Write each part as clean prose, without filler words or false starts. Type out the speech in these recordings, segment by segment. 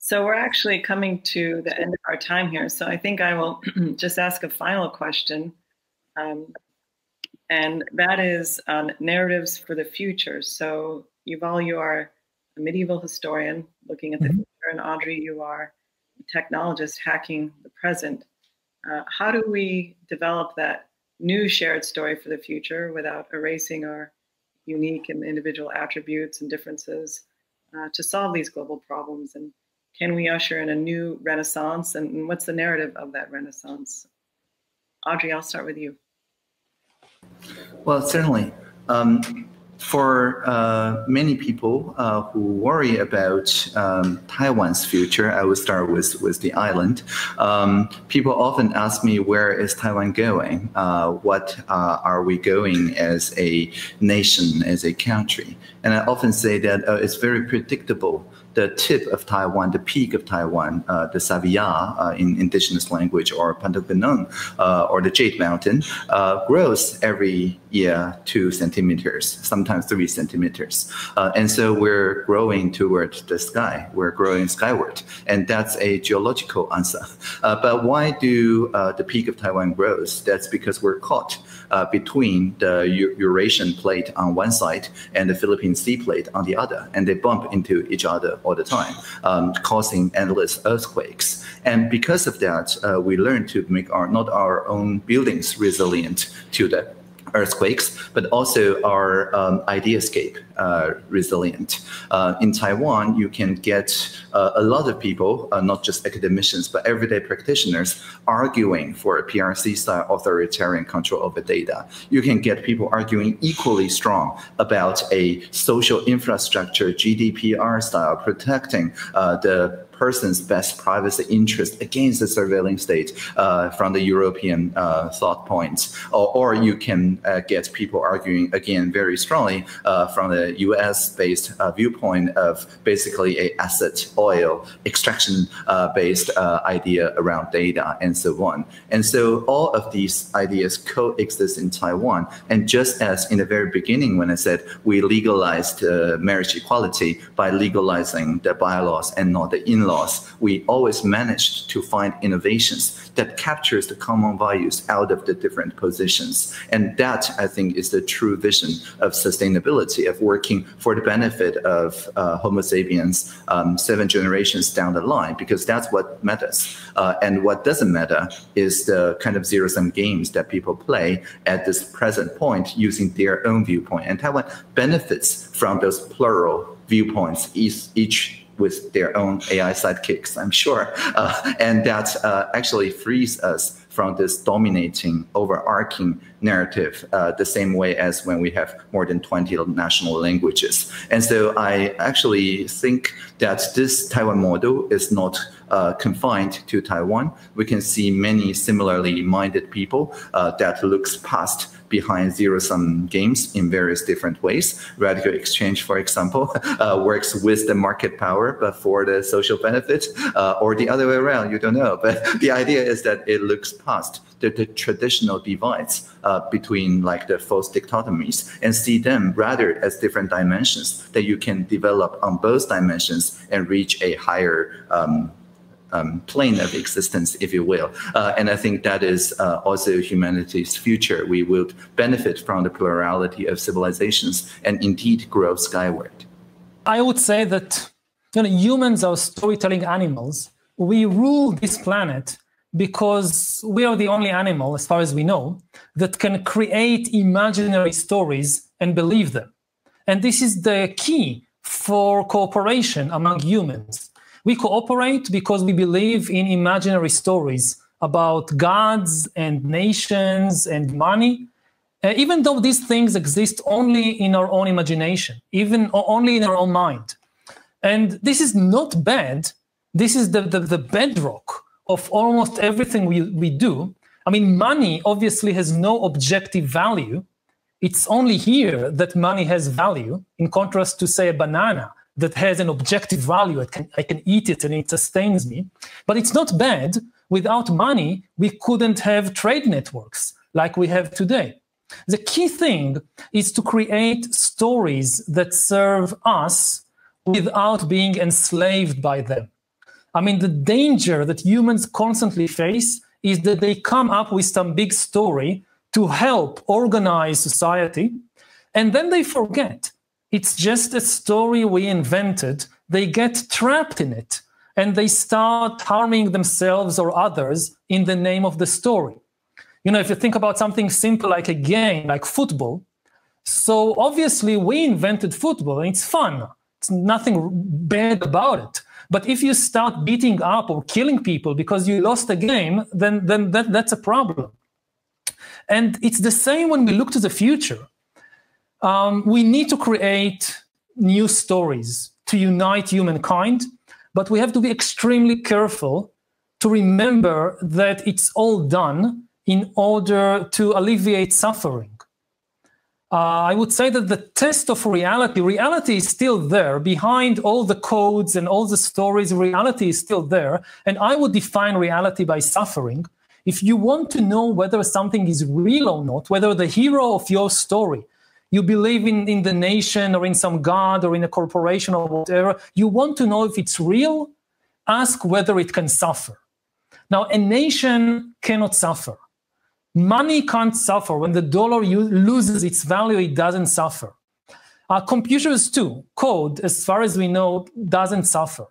So we're actually coming to the end of our time here. So I think I will just ask a final question. And that is on narratives for the future. So Yuval, you are a medieval historian looking at the future, and Audrey, you are a technologist hacking the present. How do we develop that new shared story for the future without erasing our unique and individual attributes and differences to solve these global problems? And can we usher in a new renaissance? And what's the narrative of that renaissance? Audrey, I'll start with you. Well, certainly. For many people who worry about Taiwan's future, I will start with the island. People often ask me, where is Taiwan going? What are we going as a nation, as a country? And I often say that it's very predictable. The tip of Taiwan, the peak of Taiwan, the Savia in indigenous language, or Pantapenang, or the Jade Mountain, grows every year 2 centimeters, sometimes 3 centimeters. And so we're growing towards the sky. We're growing skyward. And that's a geological answer. But why do the peak of Taiwan grows? That's because we're caught between the Eurasian plate on one side and the Philippine Sea plate on the other. And they bump into each other all the time, causing endless earthquakes. And because of that, we learn to make not our own buildings resilient to the earthquakes, but also our ideascape resilient. In Taiwan, you can get a lot of people, not just academicians, but everyday practitioners arguing for a PRC-style authoritarian control over data. You can get people arguing equally strong about a social infrastructure, GDPR-style, protecting the person's best privacy interest against the surveilling state from the European thought points. Or you can get people arguing, again, very strongly from the US-based viewpoint of basically a asset oil extraction-based idea around data and so on. And so all of these ideas coexist in Taiwan. And just as in the very beginning when I said we legalized marriage equality by legalizing the bylaws and not the in-laws, we always managed to find innovations that captures the common values out of the different positions. And that, I think, is the true vision of sustainability, of working for the benefit of Homo sapiens 7 generations down the line, because that's what matters. And what doesn't matter is the kind of zero-sum games that people play at this present point using their own viewpoint. And Taiwan benefits from those plural viewpoints, each with their own AI sidekicks, I'm sure. And that actually frees us from this dominating, overarching narrative, the same way as when we have more than 20 national languages. And so I actually think that this Taiwan model is not confined to Taiwan. We can see many similarly minded people that looks past behind zero-sum games in various different ways. Radical exchange, for example, works with the market power, but for the social benefit, or the other way around, you don't know. But the idea is that it looks past the traditional divides between like the false dichotomies and see them rather as different dimensions that you can develop on both dimensions and reach a higher plane of existence, if you will. And I think that is also humanity's future. We will benefit from the plurality of civilizations and indeed grow skyward. I would say that humans are storytelling animals. We rule this planet because we are the only animal, as far as we know, that can create imaginary stories and believe them. And this is the key for cooperation among humans. We cooperate because we believe in imaginary stories about gods and nations and money, even though these things exist only in our own imagination, even only in our own mind. And this is not bad. This is the bedrock of almost everything we do. I mean, money obviously has no objective value. It's only here that money has value, in contrast to, say, a banana that has an objective value. I can eat it and it sustains me. But it's not bad. Without money, we couldn't have trade networks like we have today. The key thing is to create stories that serve us without being enslaved by them. I mean, the danger that humans constantly face is that they come up with some big story to help organize society, and then they forget it's just a story we invented. They get trapped in it, and they start harming themselves or others in the name of the story. You know, if you think about something simple like a game, like football, so obviously we invented football, and it's fun. It's nothing bad about it. But if you start beating up or killing people because you lost a game, then that's a problem. And it's the same when we look to the future. We need to create new stories to unite humankind, but we have to be extremely careful to remember that it's all done in order to alleviate suffering. I would say that the test of reality is still there. Behind all the codes and all the stories, reality is still there. And I would define reality by suffering. If you want to know whether something is real or not, whether the hero of your story, you believe in the nation or in some god or in a corporation or whatever, you want to know if it's real, ask whether it can suffer. Now, a nation cannot suffer. Money can't suffer. When the dollar loses its value, it doesn't suffer. Computers too, code, as far as we know, doesn't suffer.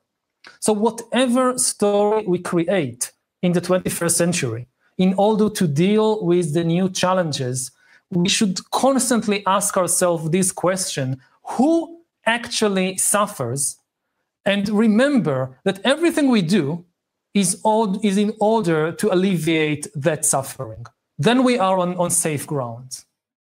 So whatever story we create in the 21st century, in order to deal with the new challenges, we should constantly ask ourselves this question: who actually suffers? And remember that everything we do is in order to alleviate that suffering. Then we are on safe grounds.